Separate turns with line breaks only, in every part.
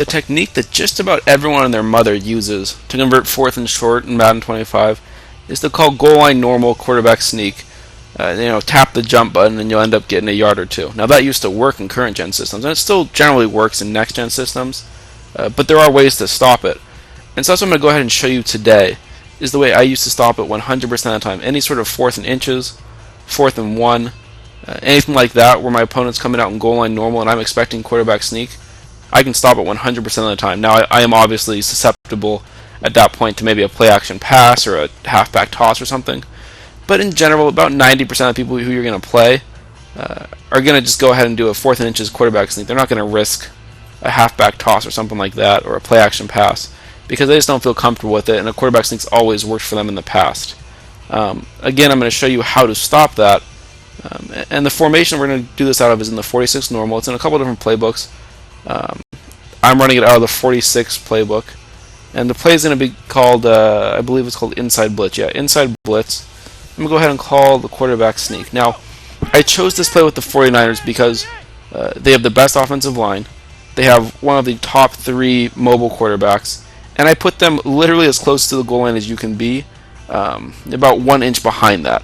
the technique that just about everyone and their mother uses to convert 4th and short in Madden 25 is to call goal line normal quarterback sneak. Tap the jump button and you'll end up getting a yard or two. Now that used to work in current gen systems, and it still generally works in next gen systems, but there are ways to stop it. And so that's what I'm going to go ahead and show you today, is the way I used to stop it 100% of the time. Any sort of 4th and inches, 4th and 1, anything like that where my opponent's coming out in goal line normal and I'm expecting quarterback sneak, I can stop it 100% of the time. Now I am obviously susceptible at that point to maybe a play action pass or a halfback toss or something. But in general, about 90% of the people who you're going to play are going to just go ahead and do a 4th and inches quarterback sneak. They're not going to risk a halfback toss or something like that, or a play action pass, because they just don't feel comfortable with it, and a quarterback sneak's always worked for them in the past. Again, I'm going to show you how to stop that. And the formation we're going to do this out of is in the 46 normal. It's in a couple different playbooks. I'm running it out of the 46 playbook. And the play is going to be called, I believe it's called Inside Blitz. Yeah, Inside Blitz. I'm going to go ahead and call the quarterback sneak. Now, I chose this play with the 49ers because they have the best offensive line. They have one of the top 3 mobile quarterbacks. And I put them literally as close to the goal line as you can be, about 1 inch behind that.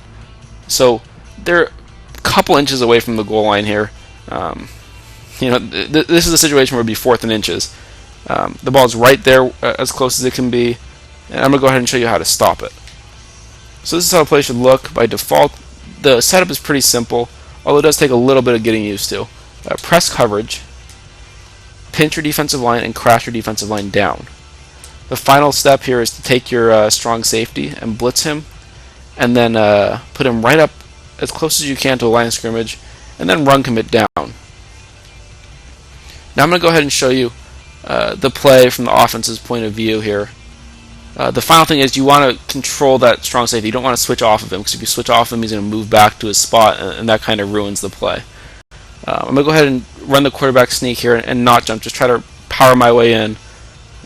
So they're a couple inches away from the goal line here. This is a situation where it would be 4th and inches. The ball's right there as close as it can be, and I'm going to go ahead and show you how to stop it. So this is how the play should look by default. The setup is pretty simple, although it does take a little bit of getting used to. Press coverage, pinch your defensive line, and crash your defensive line down. The final step here is to take your strong safety and blitz him, and then put him right up as close as you can to the line of scrimmage, and then run commit down. Now I'm going to go ahead and show you the play from the offense's point of view here. The final thing is you want to control that strong safety. You don't want to switch off of him, because if you switch off of him, he's going to move back to his spot, and that kind of ruins the play. I'm going to go ahead and run the quarterback sneak here and not jump. Just try to power my way in.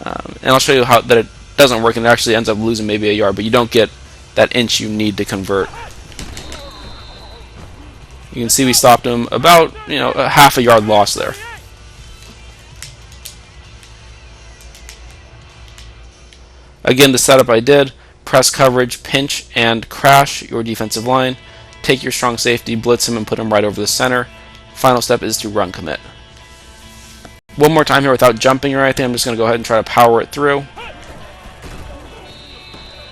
And I'll show you how that it doesn't work and it actually ends up losing maybe a yard, but you don't get that inch you need to convert. You can see we stopped him about a half a yard loss there. Again, the setup I did: press coverage, pinch, and crash your defensive line. Take your strong safety, blitz him, and put him right over the center. Final step is to run commit. One more time here without jumping or anything. I'm just going to go ahead and try to power it through.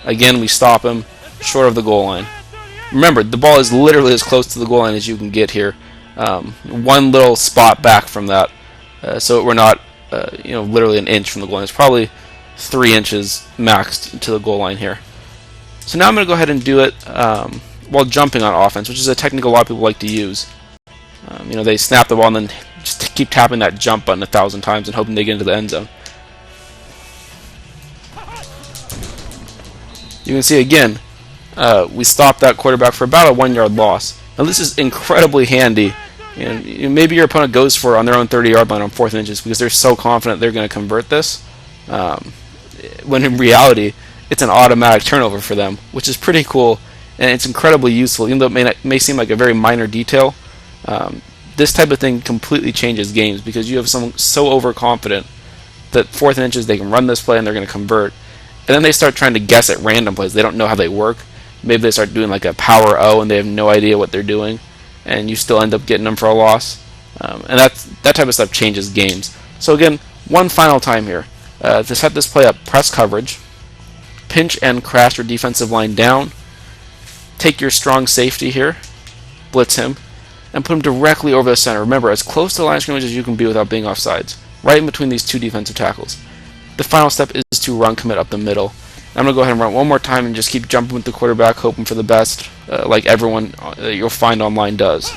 Again, we stop him short of the goal line. Remember, the ball is literally as close to the goal line as you can get here. One little spot back from that, so we're not literally an inch from the goal line. It's probably 3 inches maxed to the goal line here. So now I'm going to go ahead and do it while jumping on offense, which is a technique a lot of people like to use. They snap the ball and then just keep tapping that jump button 1,000 times and hoping they get into the end zone. You can see again, we stopped that quarterback for about a 1 yard loss. Now this is incredibly handy. Maybe your opponent goes for it on their own 30-yard line on 4th and inches because they're so confident they're going to convert this. When in reality, it's an automatic turnover for them, which is pretty cool, and it's incredibly useful, even though it may seem like a very minor detail. This type of thing completely changes games because you have someone so overconfident that 4th and inches, they can run this play and they're going to convert. And then they start trying to guess at random plays. They don't know how they work. Maybe they start doing like a power O and they have no idea what they're doing, and you still end up getting them for a loss. And that type of stuff changes games. So again, one final time here. To set this play up, press coverage, pinch and crash your defensive line down, take your strong safety here, blitz him, and put him directly over the center. Remember, as close to the line of scrimmage as you can be without being offsides, right in between these 2 defensive tackles. The final step is to run commit up the middle. I'm going to go ahead and run one more time and just keep jumping with the quarterback, hoping for the best, like everyone that you'll find online does.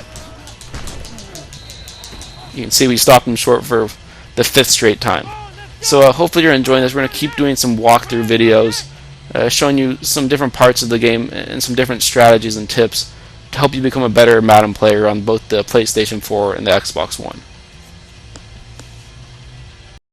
You can see we stopped him short for the 5th straight time. So hopefully you're enjoying this. We're going to keep doing some walkthrough videos, showing you some different parts of the game and some different strategies and tips to help you become a better Madden player on both the PlayStation 4 and the Xbox One.